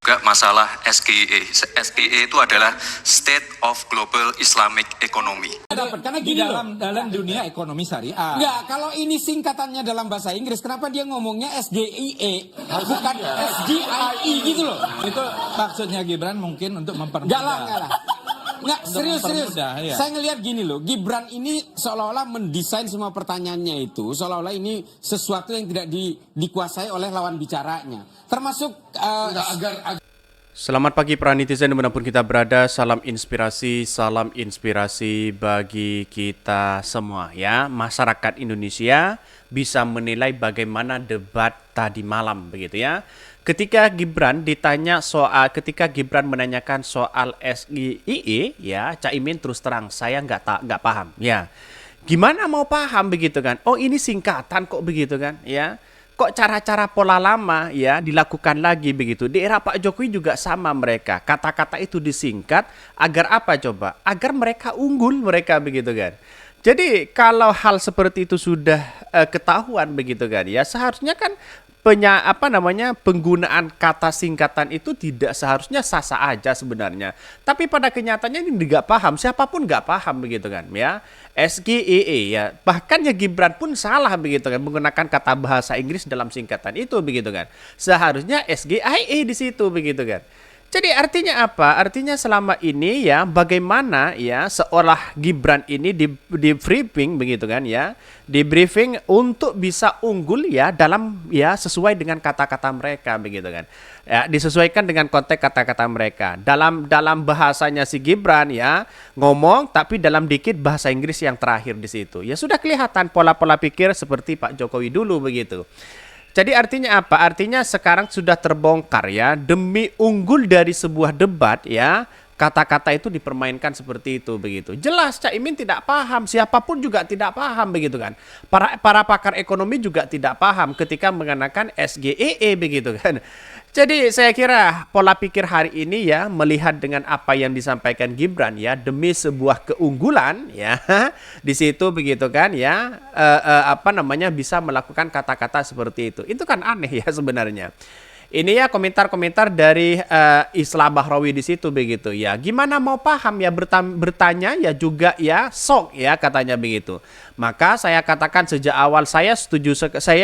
juga masalah SGE. SGE itu adalah State of Global Islamic Economy. Karena Di gini dalam dunia ekonomi syariah. Enggak, kalau ini singkatannya dalam bahasa Inggris, kenapa dia ngomongnya SGIE, bukan SGIE gitu loh? Itu maksudnya Gibran mungkin untuk mempermudah. Enggak lah. Enggak, serius. Ya. Saya ngelihat gini loh, Gibran ini seolah-olah mendesain semua pertanyaannya itu, seolah-olah ini sesuatu yang tidak dikuasai oleh lawan bicaranya. Termasuk Selamat pagi para netizen dimanapun kita berada, salam inspirasi bagi kita semua ya. Masyarakat Indonesia bisa menilai bagaimana debat tadi malam begitu ya. Ketika Gibran menanyakan soal SGIE ya, Caimin terus terang saya nggak paham ya. Gimana mau paham begitu kan? Oh ini singkatan kok begitu kan ya. Kok cara-cara pola lama ya dilakukan lagi begitu. Di era Pak Jokowi juga sama mereka. Kata-kata itu disingkat agar apa coba? Agar mereka unggul mereka begitu kan. Jadi kalau hal seperti itu sudah ketahuan begitu kan ya, seharusnya kan penggunaan kata singkatan itu tidak seharusnya sah-sah aja sebenarnya. Tapi pada kenyataannya ini nggak paham, siapapun nggak paham begitu kan ya. SGEE ya, bahkan ya Gibran pun salah begitu kan menggunakan kata bahasa Inggris dalam singkatan itu begitu kan. Seharusnya SGIE di situ begitu kan. Jadi artinya apa? Artinya selama ini ya bagaimana ya seolah Gibran ini di briefing begitu kan ya, di briefing untuk bisa unggul ya dalam ya sesuai dengan kata-kata mereka begitu kan. Ya, disesuaikan dengan konteks kata-kata mereka. Dalam bahasanya si Gibran ya ngomong tapi dalam dikit bahasa Inggris yang terakhir di situ. Ya sudah kelihatan pola-pola pikir seperti Pak Jokowi dulu begitu. Jadi artinya apa? Artinya sekarang sudah terbongkar ya, demi unggul dari sebuah debat ya, kata-kata itu dipermainkan seperti itu begitu. Jelas Caimin tidak paham, siapapun juga tidak paham begitu kan. Para pakar ekonomi juga tidak paham ketika mengenakan SGEE begitu kan. Jadi saya kira pola pikir hari ini ya melihat dengan apa yang disampaikan Gibran ya demi sebuah keunggulan ya di situ begitu kan ya bisa melakukan kata-kata seperti itu. Itu kan aneh ya sebenarnya. Ini ya komentar-komentar dari Islah Bahrawi di situ begitu ya. Gimana mau paham ya bertanya ya juga ya sok ya katanya begitu. Maka saya katakan sejak awal saya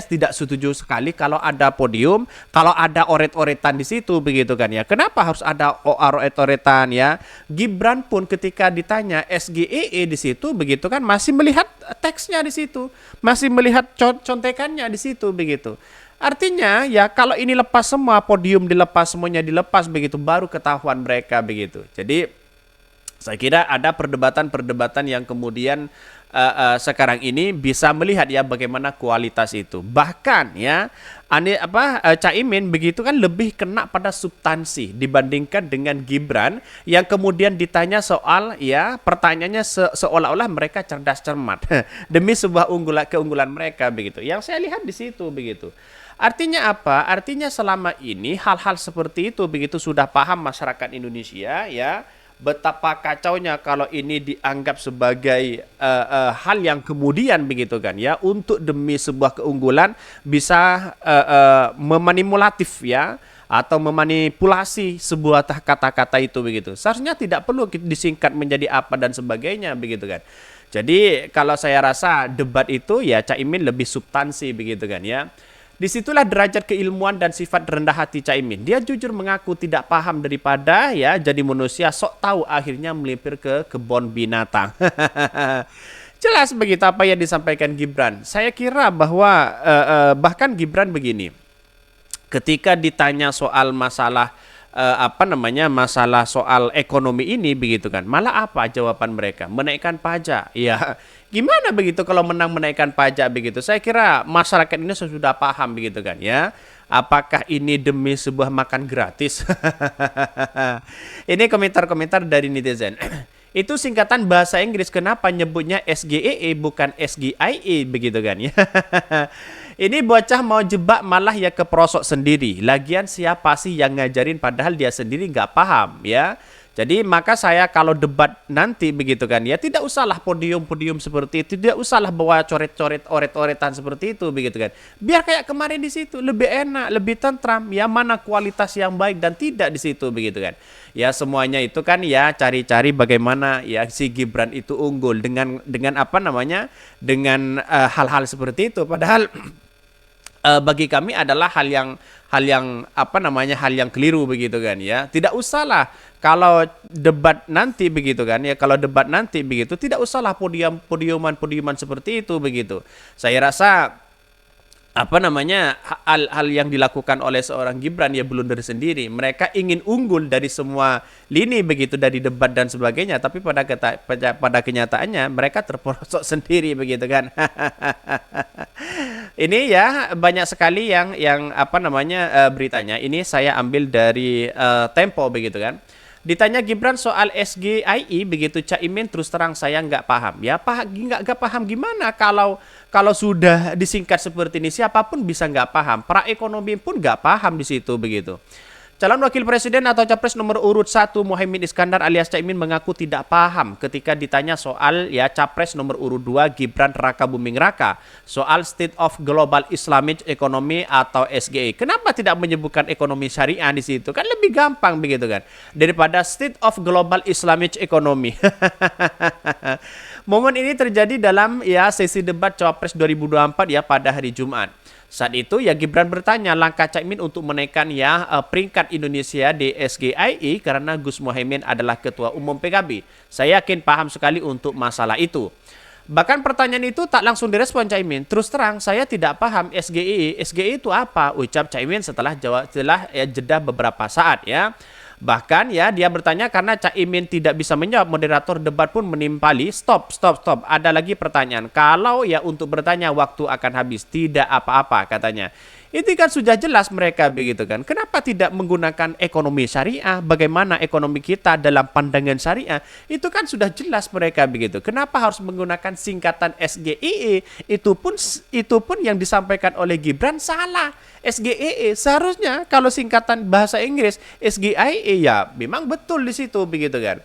tidak setuju sekali kalau ada podium, kalau ada oret-oretan di situ begitu kan ya. Kenapa harus ada oret-oretan ya? Gibran pun ketika ditanya SGEE di situ begitu kan masih melihat teksnya di situ, masih melihat contekannya di situ begitu. Artinya ya kalau ini lepas semua, podium dilepas, semuanya dilepas begitu, baru ketahuan mereka begitu. Jadi saya kira ada perdebatan-perdebatan yang kemudian sekarang ini bisa melihat ya bagaimana kualitas itu. Bahkan ya Caimin begitu kan lebih kena pada substansi dibandingkan dengan Gibran yang kemudian ditanya soal ya pertanyaannya seolah-olah mereka cerdas cermat demi sebuah keunggulan mereka begitu. Yang saya lihat di situ begitu. Artinya apa? Artinya selama ini hal-hal seperti itu begitu sudah paham masyarakat Indonesia ya betapa kacaunya kalau ini dianggap sebagai hal yang kemudian begitu kan ya untuk demi sebuah keunggulan bisa memanipulatif ya atau memanipulasi sebuah kata-kata itu begitu. Seharusnya tidak perlu disingkat menjadi apa dan sebagainya begitu kan. Jadi kalau saya rasa debat itu ya Caimin lebih substansi begitu kan ya. Disitulah derajat keilmuan dan sifat rendah hati Caimin. Dia jujur mengaku tidak paham daripada ya jadi manusia sok tahu akhirnya melipir ke kebun binatang. Jelas begitu apa yang disampaikan Gibran. Saya kira bahwa bahkan Gibran begini. Ketika ditanya soal masalah masalah soal ekonomi ini begitu kan. Malah apa jawaban mereka? Menaikkan pajak. Ya, gimana begitu kalau menang menaikkan pajak begitu? Saya kira masyarakat ini sudah paham begitu kan ya. Apakah ini demi sebuah makan gratis? Ini komentar-komentar dari netizen. Itu singkatan bahasa Inggris, kenapa nyebutnya SGEE bukan SGIE begitu kan ya. Ini bocah mau jebak malah ya keprosok sendiri. Lagian siapa sih yang ngajarin padahal dia sendiri nggak paham ya. Jadi maka saya kalau debat nanti begitu kan ya, tidak usahlah podium-podium seperti itu, tidak usahlah bawa coret-coret oret-oretan seperti itu begitu kan. Biar kayak kemarin di situ lebih enak, lebih tentram, ya mana kualitas yang baik dan tidak di situ begitu kan. Ya semuanya itu kan ya cari-cari bagaimana ya si Gibran itu unggul dengan apa namanya? Dengan hal-hal seperti itu, padahal bagi kami adalah hal yang apa namanya, hal yang keliru begitu kan ya. Tidak usahlah kalau debat nanti begitu kan ya, kalau debat nanti begitu tidak usahlah podiuman seperti itu begitu. Saya rasa apa namanya, hal yang dilakukan oleh seorang Gibran ya blunder sendiri. Mereka ingin unggul dari semua lini begitu, dari debat dan sebagainya, tapi pada kenyataannya mereka terperosok sendiri begitu kan. Ini ya banyak sekali yang apa namanya beritanya. Ini saya ambil dari Tempo begitu kan. Ditanya Gibran soal SGII begitu, Caimin terus terang saya nggak paham. Ya nggak paham gimana kalau sudah disingkat seperti ini, siapapun bisa nggak paham. Pra ekonomi pun nggak paham di situ begitu. Calon wakil presiden atau capres nomor urut 1 Muhaimin Iskandar alias Caimin mengaku tidak paham ketika ditanya soal ya capres nomor urut 2 Gibran Raka Buming Raka soal State of Global Islamic Economy atau SGE. Kenapa tidak menyebutkan ekonomi syariah di situ? Kan lebih gampang begitu kan daripada State of Global Islamic Economy. Momen ini terjadi dalam ya sesi debat Cawapres 2024 ya pada hari Jumat. Saat itu ya Gibran bertanya langkah Caimin untuk menaikkan ya peringkat Indonesia di SGII karena Gus Muhaimin adalah ketua umum PKB. Saya yakin paham sekali untuk masalah itu. Bahkan pertanyaan itu tak langsung direspon Caimin. Terus terang saya tidak paham SGII. SGII itu apa? Ucap Caimin setelah jeda beberapa saat ya. Bahkan ya dia bertanya karena Caimin tidak bisa menjawab, moderator debat pun menimpali, stop. Ada lagi pertanyaan. Kalau ya untuk bertanya waktu akan habis, tidak apa-apa katanya. Itu kan sudah jelas mereka begitu kan. Kenapa tidak menggunakan ekonomi syariah? Bagaimana ekonomi kita dalam pandangan syariah? Itu kan sudah jelas mereka begitu. Kenapa harus menggunakan singkatan SGII? Itu pun yang disampaikan oleh Gibran salah. SGII seharusnya kalau singkatan bahasa Inggris SGII ya memang betul di situ begitu kan.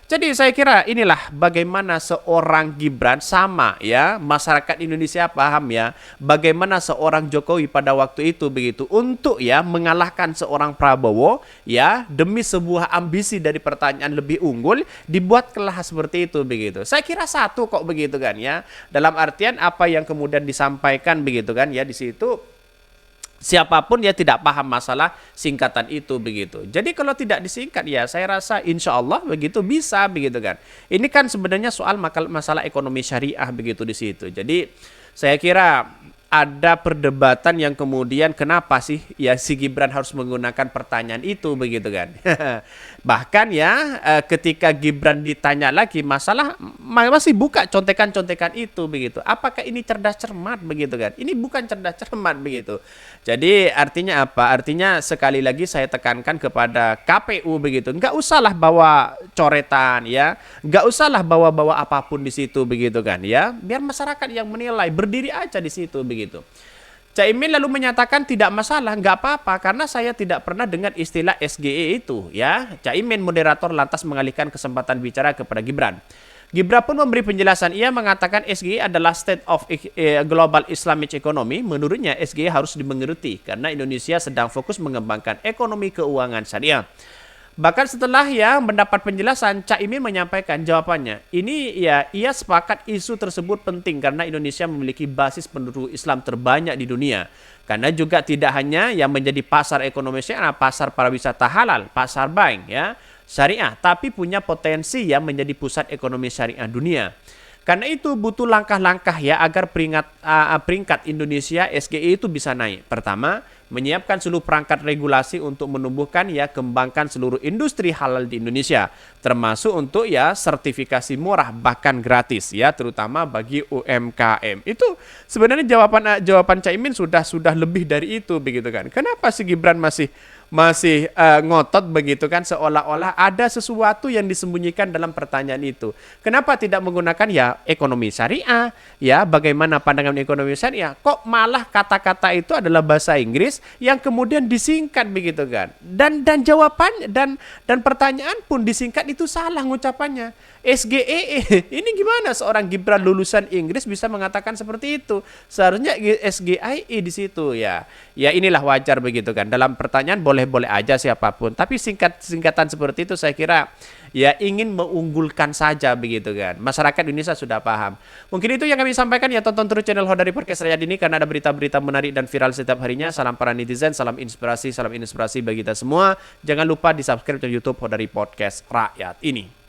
Jadi saya kira inilah bagaimana seorang Gibran sama ya, masyarakat Indonesia paham ya, bagaimana seorang Jokowi pada waktu itu begitu untuk ya mengalahkan seorang Prabowo ya demi sebuah ambisi dari pertanyaan lebih unggul dibuat kelah seperti itu begitu. Saya kira satu kok begitu kan ya. Dalam artian apa yang kemudian disampaikan begitu kan ya di situ. Siapapun ya tidak paham masalah singkatan itu begitu. Jadi kalau tidak disingkat ya saya rasa insya Allah begitu bisa begitu kan. Ini kan sebenarnya soal masalah ekonomi syariah begitu di situ. Jadi saya kira ada perdebatan yang kemudian kenapa sih ya si Gibran harus menggunakan pertanyaan itu begitu kan. Bahkan ya ketika Gibran ditanya lagi masalah masih buka contekan-contekan itu begitu. Apakah ini cerdas cermat begitu kan? Ini bukan cerdas cermat begitu. Jadi artinya apa? Artinya sekali lagi saya tekankan kepada KPU begitu. Nggak usahlah bawa coretan ya. Nggak usahlah bawa-bawa apapun di situ begitu kan ya. Biar masyarakat yang menilai, berdiri aja di situ begitu. Caimin lalu menyatakan tidak masalah, nggak apa-apa karena saya tidak pernah dengar istilah SGE itu ya. Caimin moderator lantas mengalihkan kesempatan bicara kepada Gibran. Gibran pun memberi penjelasan. Ia mengatakan SGE adalah State of Global Islamic Economy. Menurutnya SGE harus dimengerti karena Indonesia sedang fokus mengembangkan ekonomi keuangan syariah. Bahkan setelah ya mendapat penjelasan, Caimin menyampaikan jawabannya. Ini ya ia sepakat isu tersebut penting karena Indonesia memiliki basis penduduk Islam terbanyak di dunia. Karena juga tidak hanya yang menjadi pasar ekonomi syariah, pasar pariwisata halal, pasar bank ya syariah, tapi punya potensi ya menjadi pusat ekonomi syariah dunia. Karena itu butuh langkah-langkah ya agar peringkat Indonesia SGI itu bisa naik. Pertama, menyiapkan seluruh perangkat regulasi untuk menumbuhkan ya kembangkan seluruh industri halal di Indonesia, termasuk untuk ya sertifikasi murah bahkan gratis ya terutama bagi UMKM. Itu sebenarnya jawaban Caimin sudah lebih dari itu begitu kan. Kenapa si Gibran masih ngotot begitu kan, seolah-olah ada sesuatu yang disembunyikan dalam pertanyaan itu. Kenapa tidak menggunakan ya ekonomi syariah, ya bagaimana pandangan ekonomi syariah? Kok malah kata-kata itu adalah bahasa Inggris yang kemudian disingkat begitu kan? Dan jawaban dan pertanyaan pun disingkat itu salah ngucapannya. SGEE ini gimana seorang Gibran lulusan Inggris bisa mengatakan seperti itu? Seharusnya SGIE di situ ya. Ya inilah wajar begitu kan. Dalam pertanyaan boleh-boleh aja siapapun. Tapi singkatan seperti itu saya kira ya ingin mengunggulkan saja begitu kan. Masyarakat Indonesia sudah paham. Mungkin itu yang kami sampaikan ya. Tonton terus channel Hodari Podcast Rakyat ini karena ada berita-berita menarik dan viral setiap harinya. Salam para netizen, salam inspirasi bagi kita semua. Jangan lupa di subscribe channel YouTube Hodari Podcast Rakyat ini.